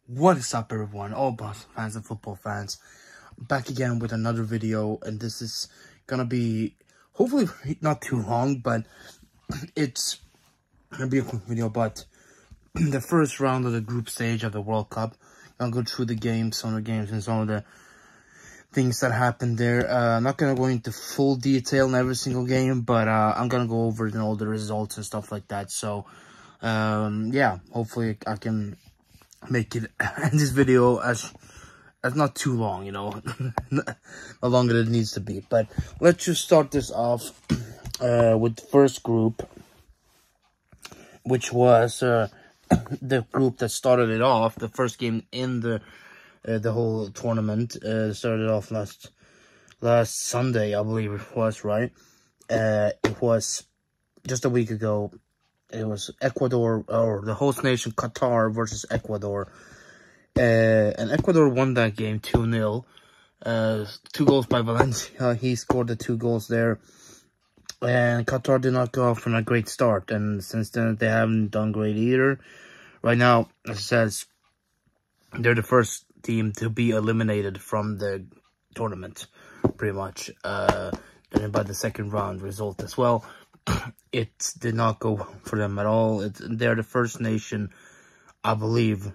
What is up, everyone? All Boston fans and football fans, back again with another video, and this is gonna be hopefully not too long, but it's gonna be a quick video. But the first round of the group stage of the World Cup, I'll go through the games, some of the games, and some of the things that happened there. I'm not gonna go into full detail in every single game, but I'm gonna go over all the results and stuff like that. So, yeah, hopefully I can make it in this video as not too long, you know, not longer than it needs to be. But let's just start this off with the first group, which was the group that started it off. The first game in the whole tournament started off last Sunday, I believe it was, right? It was just a week ago. It was Ecuador, or the host nation Qatar versus Ecuador. And Ecuador won that game 2-0. 2 goals by Valencia. He scored the 2 goals there. And Qatar did not go off on a great start. And since then, they haven't done great either. Right now, as it says, they're the first team to be eliminated from the tournament, pretty much. And by the second round result as well. It did not go for them at all. They're the first nation, I believe,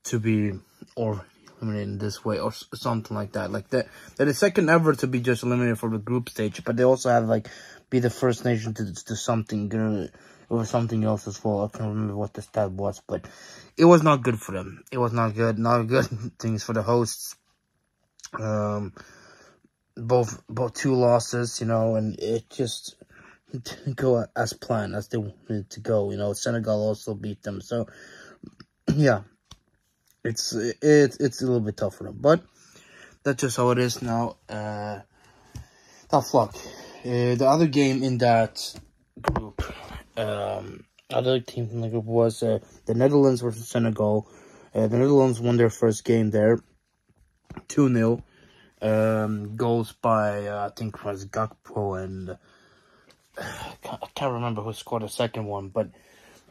to be eliminated in this way or something like that. Like they're the second ever to be just eliminated from the group stage, but they also have be the first nation to do something or something else as well. I can't remember what the stat was, but it was not good for them. It was not good. Not good things for the hosts. Both 2 losses, you know, and it just didn't go as planned as they wanted to go. You know, Senegal also beat them, so yeah, it's a little bit tough for them, but that's just how it is now. Tough luck. The other game in that group, other team in the group was the Netherlands versus Senegal. The Netherlands won their first game there, 2-0. Goals by I think it was Gakpo and I can't remember who scored the second one, but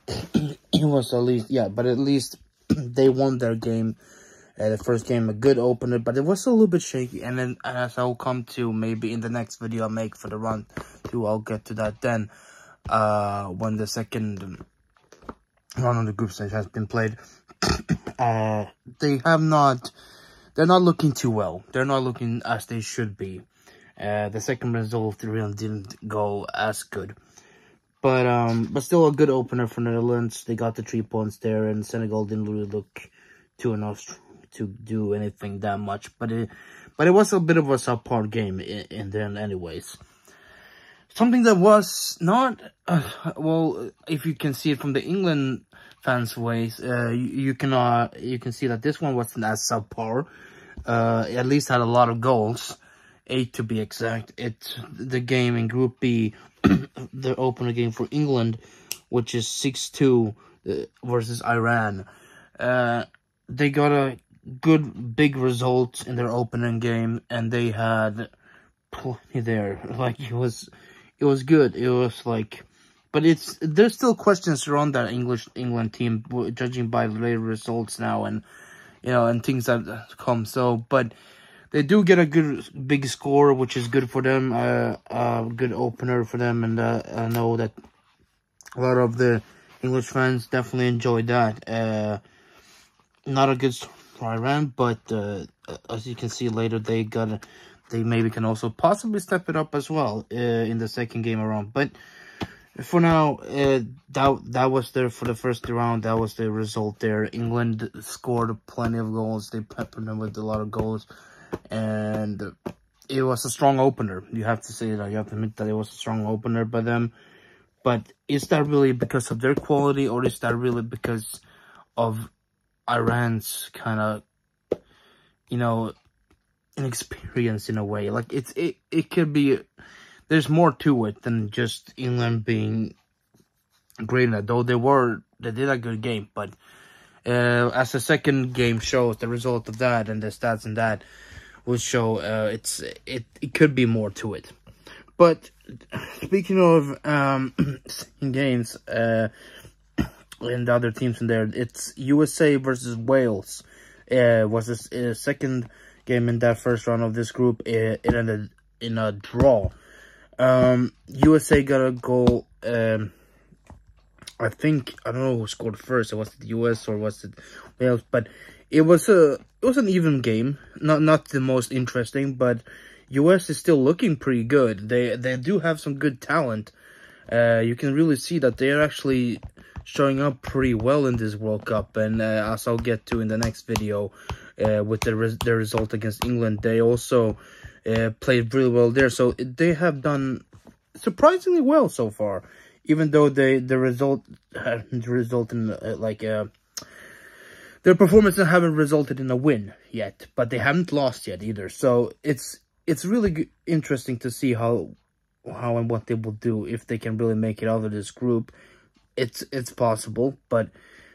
it was at least they won their game. The first game, a good opener, but it was a little bit shaky. And then, as I'll come to maybe in the next video I make for the run 2, I'll get to that then. When the second round of the group stage has been played, they're not looking too well. They're not looking as they should be. The second result really didn't go as good. But still a good opener for Netherlands. They got the 3 points there, and Senegal didn't really look too enough to do anything that much. But it was a bit of a subpar game in the end anyways. Something that was not, well, if you can see it from the England fans' ways, you can see that this one wasn't as subpar. At least had a lot of goals. 8 to be exact. It's the game in Group B, the opener game for England, which is 6-2 versus Iran. They got a good big result in their opening game, and they had plenty there. Like it was good. It was like, but there's still questions around that England team, judging by later results now, and you know, and things that come. So, but they do get a good big score, which is good for them. A good opener for them, and I know that a lot of the English fans definitely enjoyed that. Not a good start for Iran, but as you can see later, they maybe can also possibly step it up as well in the second game around. But for now, that was there for the first round. That was the result there. England scored plenty of goals. They peppered them with a lot of goals. And it was a strong opener. You have to say that. You have to admit that it was a strong opener by them. But is that really because of their quality, or is that really because of Iran's kind of, you know, inexperience in a way? Like it could be. There's more to it than just England being great in it. Though they did a good game, but as the second game shows, the result of that and the stats in that will show it could be more to it. But speaking of games, and the other teams in there. It's USA versus Wales. Was the second game in that first round of this group. It ended in a draw. USA got a goal. I don't know who scored first. Was it the US or was it Wales? But it was an even game. Not the most interesting, but US is still looking pretty good. They do have some good talent. You can really see that they're actually showing up pretty well in this World Cup, and as I'll get to in the next video, with their result against England, they also played really well there. So they have done surprisingly well so far, even though the result hasn't resulted in their performances haven't resulted in a win yet, but they haven't lost yet either. So it's really interesting to see how and what they will do if they can really make it out of this group. It's possible, but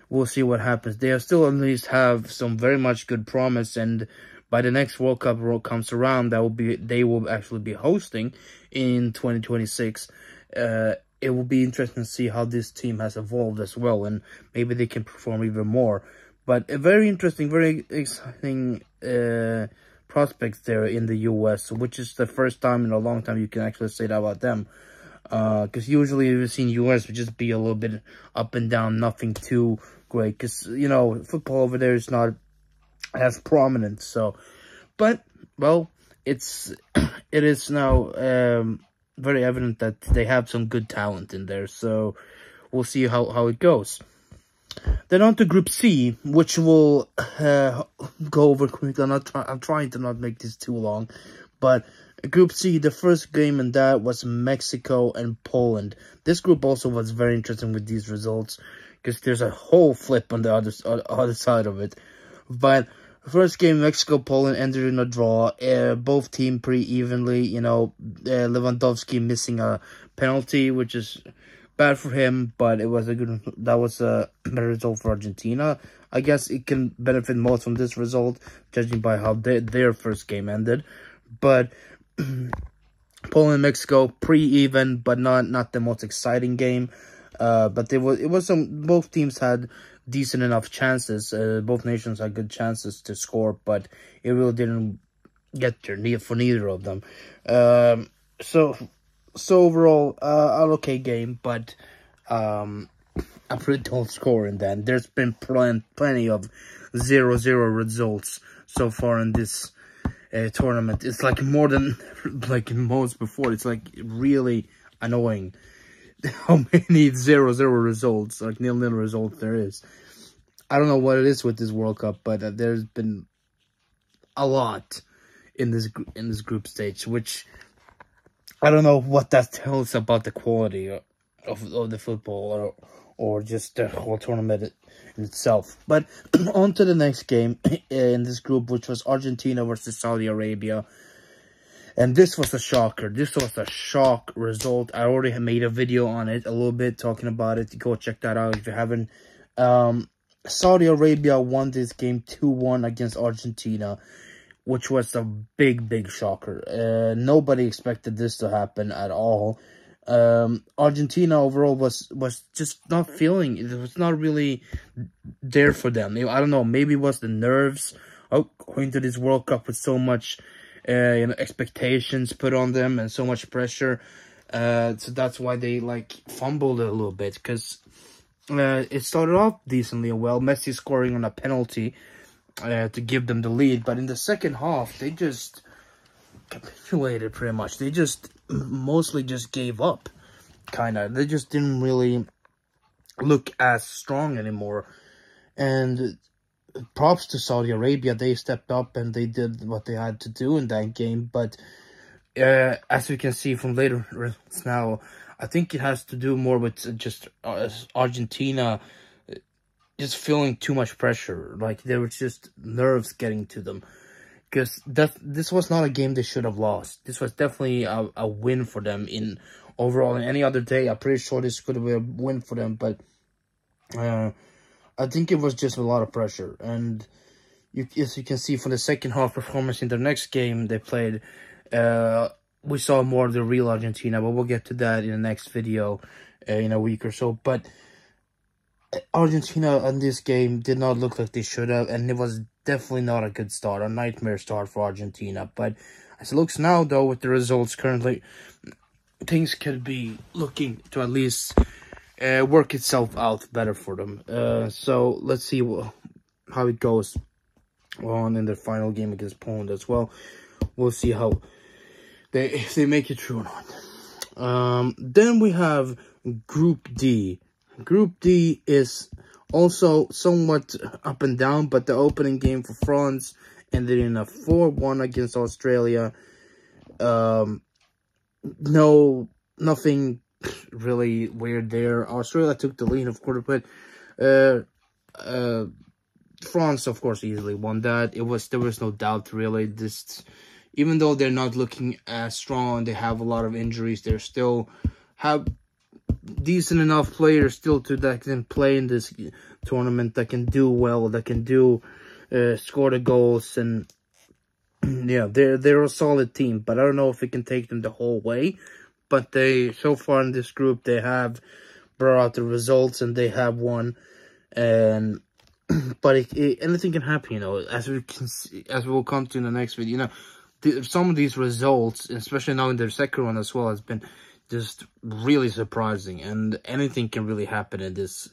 we'll see what happens. They still at least have some very much good promise, and by the next World Cup comes around, they will actually be hosting in 2026. It will be interesting to see how this team has evolved as well, and maybe they can perform even more. But a very interesting, very exciting prospects there in the US, which is the first time in a long time you can actually say that about them. Because usually we've seen US would just be a little bit up and down, nothing too great. Because, you know, football over there is not as prominent. So, but, well, it is now very evident that they have some good talent in there. So, we'll see how it goes. Then on to Group C, which will go over quickly. I'm trying to not make this too long, but Group C, the first game in that was Mexico and Poland. This group also was very interesting with these results, because there's a whole flip on the other side of it. But first game, Mexico-Poland ended in a draw. Both teams pretty evenly. You know, Lewandowski missing a penalty, which is bad for him, but that was a better result for Argentina. I guess it can benefit most from this result, judging by how their first game ended. But Poland and Mexico pretty even, but not the most exciting game. But both teams had decent enough chances. Both nations had good chances to score, but it really didn't get there for neither of them. So overall, an okay game, but a pretty dull score in that. There's been plenty of 0-0 results so far in this tournament. It's like more than like most before. It's like really annoying how many 0-0 results, like 0-0 results there is. I don't know what it is with this World Cup, but there's been a lot in this group stage, which I don't know what that tells about the quality of the football or just the whole tournament in itself. But on to the next game in this group, which was Argentina versus Saudi Arabia. And this was a shocker. This was a shock result. I already made a video on it a little bit, talking about it. Go check that out if you haven't. Saudi Arabia won this game 2-1 against Argentina, which was a big shocker. Nobody expected this to happen at all. Argentina overall was just not feeling it. It was not really there for them. I don't know, maybe it was the nerves of going to this World Cup with so much expectations put on them and so much pressure. So that's why they fumbled a little bit, because it started off decently well. Messi scoring on a penalty to give them the lead, but in the second half they just capitulated pretty much. They just mostly just gave up, they just didn't really look as strong anymore. And props to Saudi Arabia, they stepped up and they did what they had to do in that game. But as we can see from later results now, I think it has to do more with just Argentina just feeling too much pressure. Like, there was just nerves getting to them. Because this was not a game they should have lost. This was definitely a win for them in overall. In any other day, I'm pretty sure this could have been a win for them. But I think it was just a lot of pressure. And as you can see from the second half performance in the next game they played, we saw more of the real Argentina. But we'll get to that in the next video in a week or so. But Argentina in this game did not look like they should have, and it was definitely not a good start, a nightmare start for Argentina. But as it looks now, though, with the results currently, things could be looking to at least work itself out better for them. So let's see how it goes on in the final game against Poland as well. We'll see how if they make it through or not. Then we have Group D. Group D is also somewhat up and down, but the opening game for France ended in a 4-1 against Australia. Nothing really weird there. Australia took the lead, of course, but France, of course, easily won that. There was no doubt, really. Even though they're not looking as strong, they have a lot of injuries. They still have decent enough players still that can play in this tournament, that can do well, that can score the goals, and yeah, they're a solid team. But I don't know if it can take them the whole way. But so far in this group, they have brought out the results and they have won. And but anything can happen, you know, as we will come to in the next video. You know, some of these results, especially now in their second one as well, has been just really surprising, and anything can really happen in this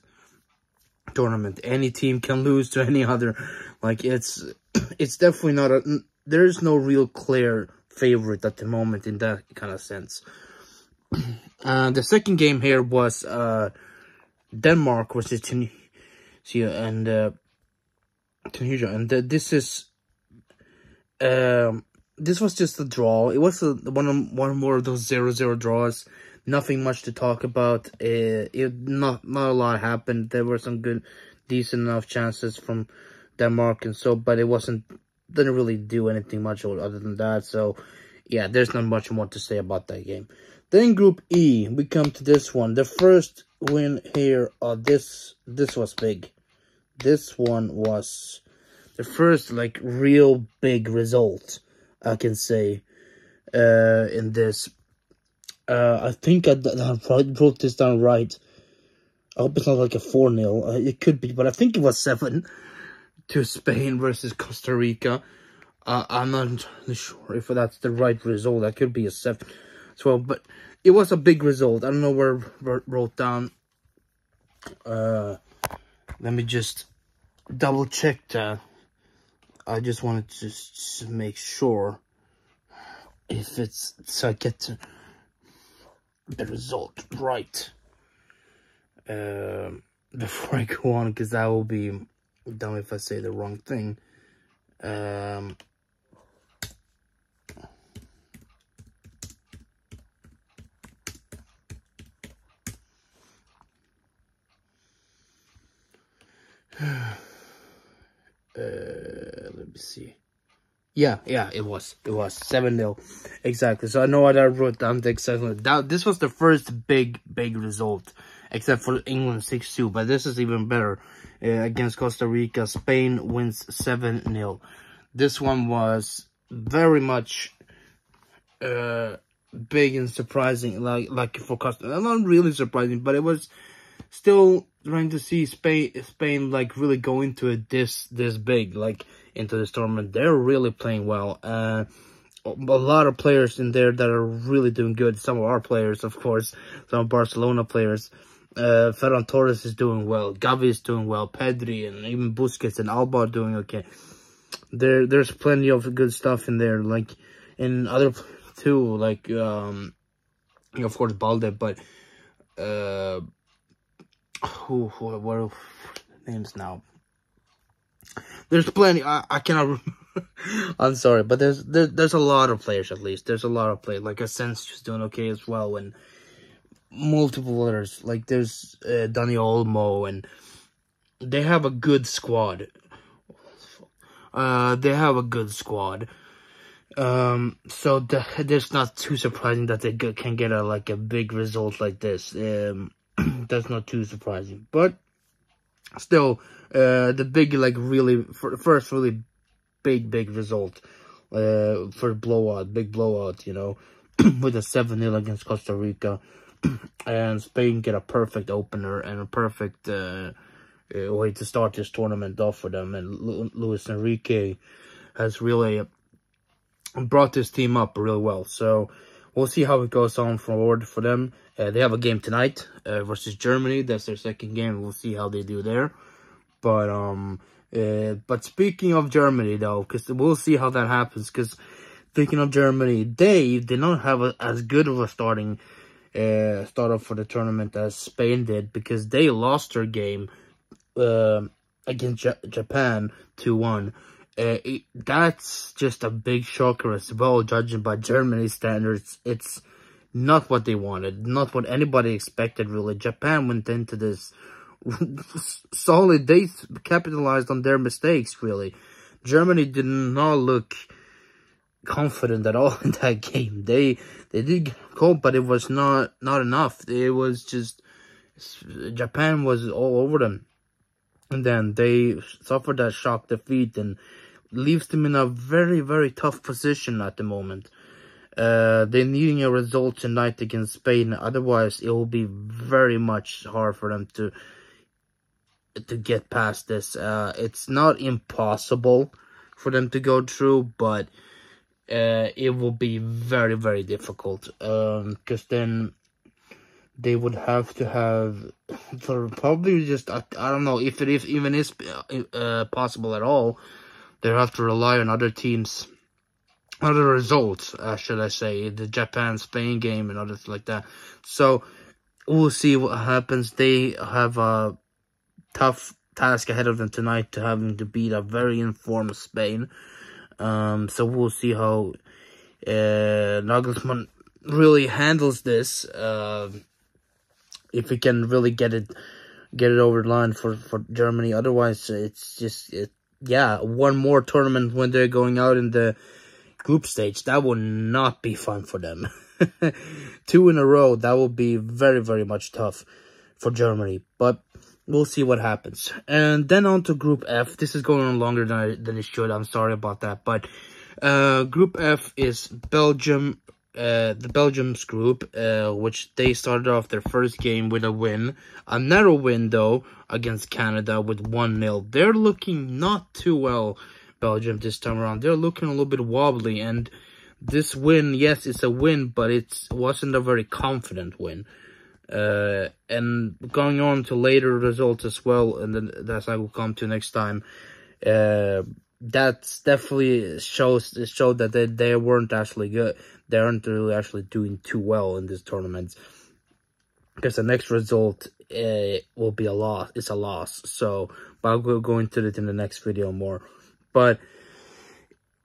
tournament. Any team can lose to any other. Like, it's definitely not there is no real clear favorite at the moment in that kind of sense. The second game here was Denmark versus Tunisia, and this was just a draw. It was one more of those 0-0 draws. Nothing much to talk about. Not a lot happened. There were some decent enough chances from Denmark and so, but it didn't really do anything much other than that. So yeah, there's not much more to say about that game. Then Group E, we come to this one. The first win here, this was big. This one was the first, like, real big result, I can say, in this. I think I wrote this down right. I hope it's not like a 4-0. It could be, but I think it was 7 to Spain versus Costa Rica. I'm not entirely sure if that's the right result. That could be a 7 as well, but it was a big result. I don't know where I wrote down. Let me just double check that. I just wanted to just make sure if it's, so I get the result right before I go on, because that will be dumb if I say the wrong thing. Let me see. Yeah, it was 7-0 exactly. So I know what I wrote down exactly. This was the first big result, except for England 6-2. But this is even better. Against Costa Rica, Spain wins 7-0. This one was very much big and surprising, like for Costa. Not really surprising, but it was still trying to see Spain like really go into it this big, like into this tournament. They're really playing well. A lot of players in there that are really doing good. Some of our players, of course, some Barcelona players. Ferran Torres is doing well. Gavi is doing well. Pedri and even Busquets and Alba are doing okay. There's plenty of good stuff in there, like in other too, like of course Balde, but what are names now? There's plenty. I cannot. I'm sorry, but there's a lot of players. At least there's a lot of players. Like Asensio's doing okay as well, and multiple others. Like there's Dani Olmo, and they have a good squad. So that's not too surprising that they can get a big result like this. That's not too surprising, but still, the big first really big result, for big blowout, you know, with a 7-0 against Costa Rica. and Spain get a perfect opener and a perfect way to start this tournament off for them. And Luis Enrique has really brought this team up really well. So we'll see how it goes on forward for them. They have a game tonight versus Germany. That's their second game. We'll see how they do there. But speaking of Germany, though, because we'll see how that happens. Because speaking of Germany, they did not have as good of a start off for the tournament as Spain did, because they lost their game against Japan 2-1. That's just a big shocker as well, judging by Germany's standards. It's not what they wanted, not what anybody expected, really. Japan went into this solid. They capitalized on their mistakes, really. Germany did not look confident at all in that game. They did go, but it was not enough. It was just, Japan was all over them. And then they suffered that shock defeat and leaves them in a very, very tough position at the moment. They're needing a result tonight against Spain. Otherwise, it will be very much hard for them to get past this. It's not impossible for them to go through, but it will be very, very difficult. Because then they would have to have, for probably just, I don't know if it even is possible at all. They have to rely on other teams, other results, should I say, the Japan-Spain game and others like that. So we'll see what happens. They have a tough task ahead of them tonight, to having to beat a very informed Spain. So we'll see how Nagelsman really handles this. If he can really get it over the line for Germany. Otherwise, it's just, yeah, one more tournament when they're going out in the group stage. That will not be fun for them. 2 in a row, that will be very, very much tough for Germany. But we'll see what happens. And then on to Group F. This is going on longer than it should. I'm sorry about that. But Group F is Belgium. The Belgium's group, which they started off their first game with a win. A narrow win, though, against Canada with 1-0. They're looking not too well, Belgium, this time around. They're looking a little bit wobbly. And this win, yes, it's a win, but it wasn't a very confident win. And going on to later results as well, and then that's I will come to next time. That's definitely showed that they weren't actually good. They aren't really actually doing too well in this tournament, because the next result will be a loss. It's a loss. So, but I'll go into it in the next video more. But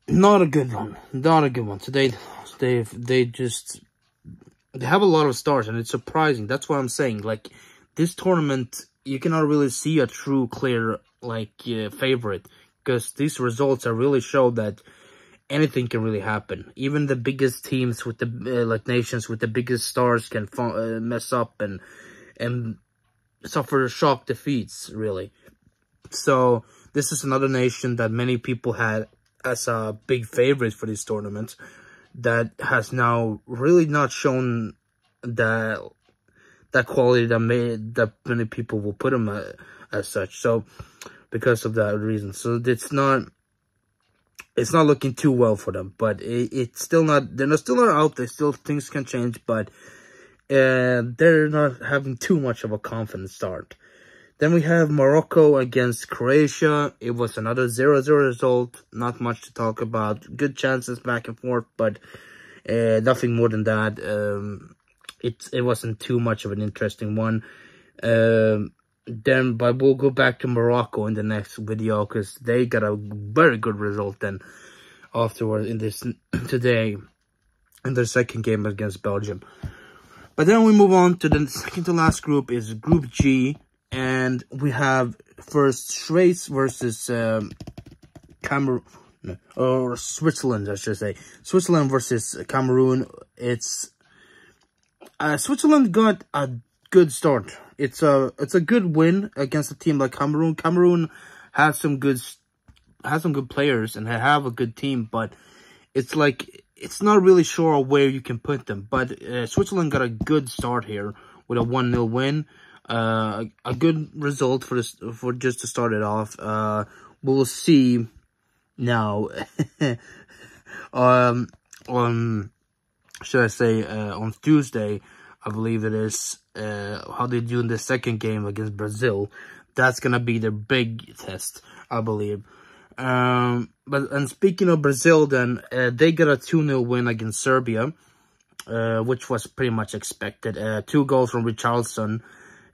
not a good one. Not a good one. So they have a lot of stars, and it's surprising. That's what I'm saying. Like, this tournament, you cannot really see a true, clear, favorite, because these results are really show that anything can really happen. Even the biggest teams with the nations with the biggest stars can mess up and suffer shock defeats, really. So this is another nation that many people had as a big favorite for this tournament, that has now really not shown that quality that many people will put them as such. So because of that reason, so it's not looking too well for them. But it's still not, they're still not out there. Still, things can change, but they're not having too much of a confident start. Then we have Morocco against Croatia. It was another 0-0 result. Not much to talk about. Good chances back and forth, but nothing more than that. It wasn't too much of an interesting one. But we'll go back to Morocco in the next video, because they got a very good result then afterwards today in their second game against Belgium. But then we move on to the second to last group, is Group G, and we have first Schweiz versus Cameroon, or Switzerland, I should say. Switzerland versus Cameroon. It's Switzerland got a good start. It's a good win against a team like Cameroon. Cameroon has some good players and have a good team, but it's like it's not really sure where you can put them. But Switzerland got a good start here with a 1-0 win. A good result for just to start it off. We'll see now on should I say on Tuesday, I believe it is, how they do in the second game against Brazil. That's gonna be their big test, I believe. And speaking of Brazil, then they got a 2-0 win against Serbia, which was pretty much expected. 2 goals from Richarlison,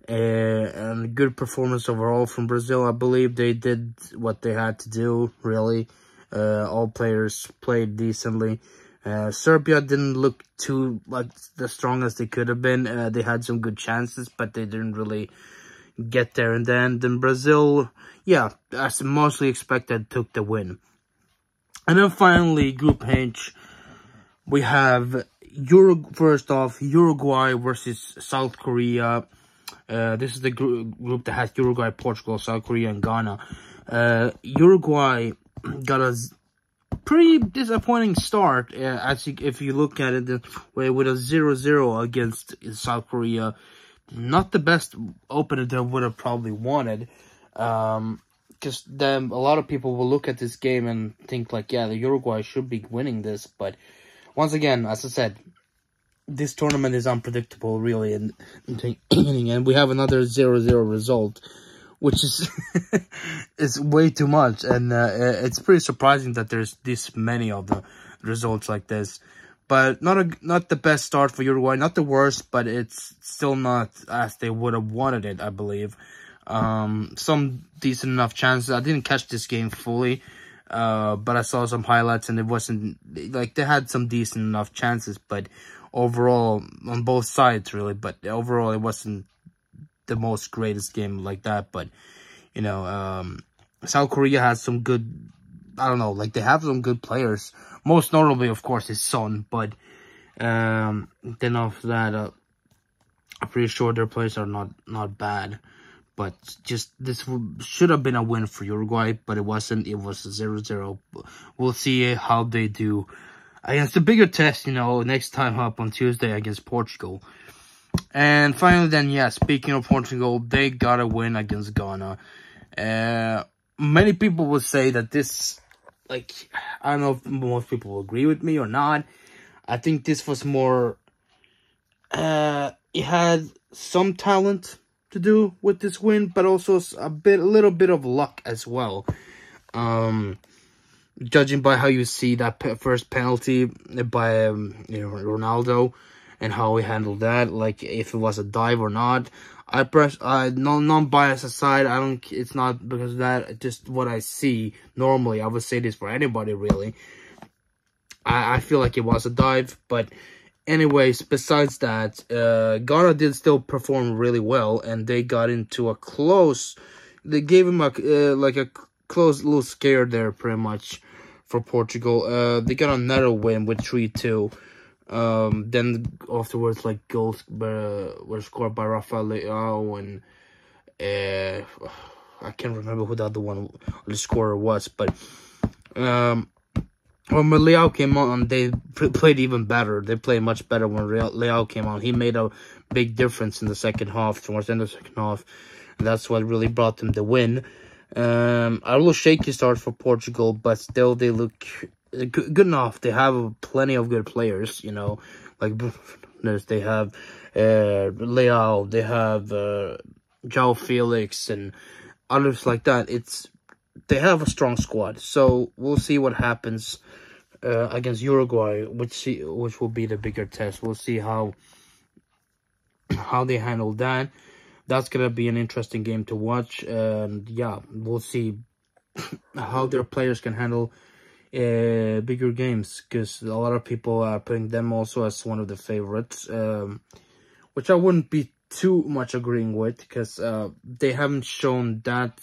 and good performance overall from Brazil. I believe they did what they had to do, really. All players played decently. Serbia didn't look too like the strongest they could have been. They had some good chances, but they didn't really get there. And then Brazil, yeah, as mostly expected, took the win. And then finally, Group H, we have first off, Uruguay versus South Korea. This is the group that has Uruguay, Portugal, South Korea, and Ghana. Uruguay got a pretty disappointing start, if you look at it with a 0-0 against South Korea. Not the best opener they would have probably wanted. Because then a lot of people will look at this game and think like, yeah, the Uruguay should be winning this. But once again, as I said, this tournament is unpredictable, really, and we have another 0-0 result, which is is way too much, and it's pretty surprising that there's this many of the results like this. But not the best start for Uruguay, not the worst, but it's still not as they would have wanted it, I believe. Some decent enough chances. I didn't catch this game fully, but I saw some highlights, and it wasn't like they had some decent enough chances, but overall on both sides, really. But overall, it wasn't the most greatest game like that. But you know, South Korea has some good, I don't know, like they have some good players. Most notably, of course, is Son. But then after that, I'm pretty sure their players are not bad. But just this should have been a win for Uruguay, but it wasn't. It was a 0-0. We'll see how they do against the bigger test, you know, next time up on Tuesday against Portugal. And finally then, yeah, speaking of Portugal, they got a win against Ghana. Many people will say that this, like, I don't know if most people will agree with me or not. I think this was more, it had some talent to do with this win, but also a little bit of luck as well. Judging by how you see that first penalty by Ronaldo and how he handled that, like if it was a dive or not. Non-bias aside, it's not because of that, just what I see normally. I would say this for anybody, really. I feel like it was a dive, but anyways, besides that, Ghana did still perform really well, and they got into a close, they gave him a close little scare there, pretty much, for Portugal. They got another win with 3-2. Then afterwards, like, goals were scored by Rafael Leao, and I can't remember who the other one, the scorer was, but when Leao came on, they played even better. They played much better when Leao came on. He made a big difference in the second half, towards the end of the second half. And that's what really brought them the win. A little shaky start for Portugal, but still they look good enough. They have plenty of good players, you know, like they have Leao, they have João Felix, and others like that. They have a strong squad, so we'll see what happens against Uruguay, which will be the bigger test. We'll see how they handle that. That's gonna be an interesting game to watch, and yeah, we'll see how their players can handle bigger games, because a lot of people are putting them also as one of the favorites, which I wouldn't be too much agreeing with, because they haven't shown that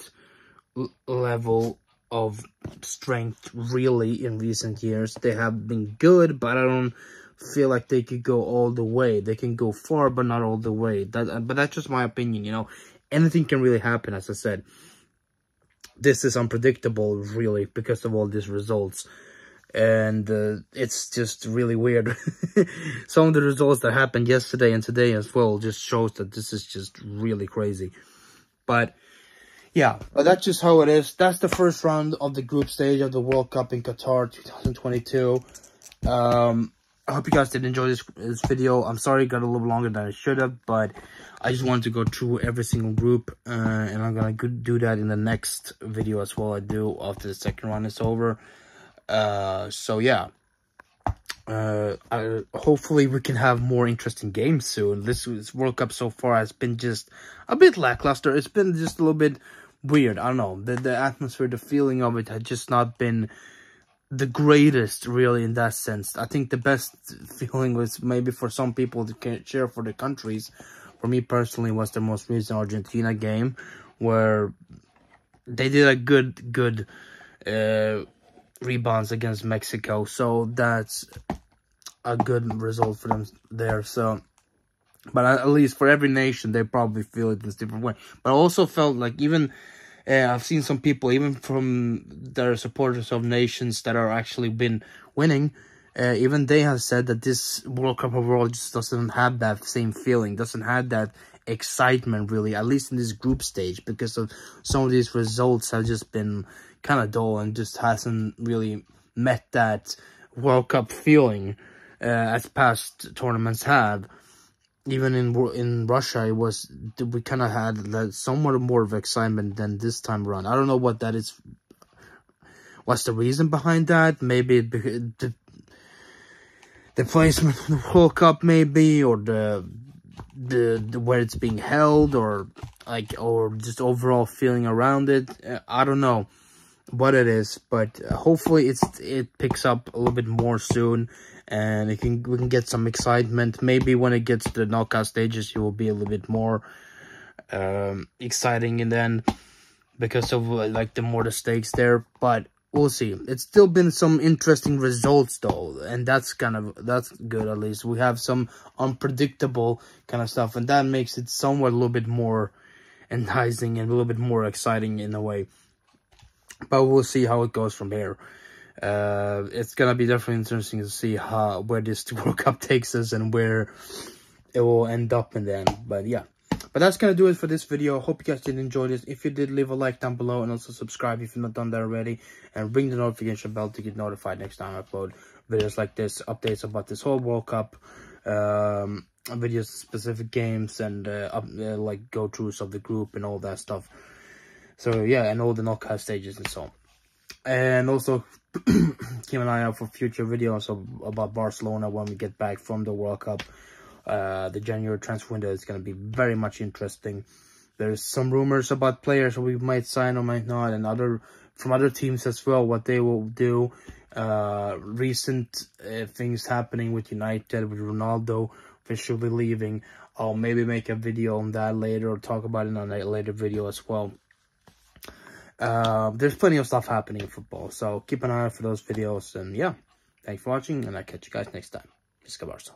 level of strength really in recent years. They have been good, but I don't feel like they could go all the way. They can go far, but not all the way. But that's just my opinion, you know. Anything can really happen, as I said. This is unpredictable, really, because of all these results. and it's just really weird. Some of the results that happened yesterday and today as well just shows that this is just really crazy. But yeah, but that's just how it is. That's the first round of the group stage of the World Cup in Qatar 2022. I hope you guys did enjoy this video. I'm sorry it got a little longer than it should have, but I just wanted to go through every single group, and I'm gonna do that in the next video as well. I do after the second round is over. So yeah, hopefully we can have more interesting games soon. This World Cup so far has been just a bit lackluster. It's been just a little bit weird. I don't know, the atmosphere, the feeling of it had just not been the greatest, really, in that sense. I think the best feeling was maybe for some people to cheer for the countries. For me personally, was the most recent Argentina game, where they did a good rebounds against Mexico. So that's a good result for them there. So, but at least for every nation, they probably feel it this different way. But I also felt like even I've seen some people, even from their supporters of nations that are actually been winning, even they have said that this World Cup overall just doesn't have that same feeling, doesn't have that excitement, really, at least in this group stage, because of some of these results have just been kind of dull and just hasn't really met that World Cup feeling as past tournaments have. Even in Russia, it was, we kind of had somewhat more of excitement than this time around. I don't know what that is. What's the reason behind that? Maybe the placement of the World Cup, maybe, or the where it's being held, or just overall feeling around it. I don't know what it is, but hopefully it picks up a little bit more soon, and we can get some excitement. Maybe when it gets to the knockout stages, it will be a little bit more exciting, and then because of like the stakes there. But we'll see. It's still been some interesting results though, and that's good. At least we have some unpredictable kind of stuff, and that makes it somewhat a little bit more enticing and a little bit more exciting in a way. But we'll see how it goes from here. It's gonna be definitely interesting to see where this World Cup takes us and where it will end up in the end. But yeah, but that's gonna do it for this video. Hope you guys did enjoy this. If you did, leave a like down below, and also subscribe if you've not done that already, and ring the notification bell to get notified next time I upload videos like this, updates about this whole World Cup, videos, specific games, and like go-throughs of the group and all that stuff. So yeah, and all the knockout stages and so on. And also keep an eye out for future videos about Barcelona when we get back from the World Cup. The January transfer window is going to be very much interesting. There's some rumors about players we might sign or might not, and from other teams as well, what they will do. Recent things happening with United, with Ronaldo officially leaving. I'll maybe make a video on that later, or talk about it on a later video as well. There's plenty of stuff happening in football, so keep an eye out for those videos. And yeah, thanks for watching, and I'll catch you guys next time. Barça.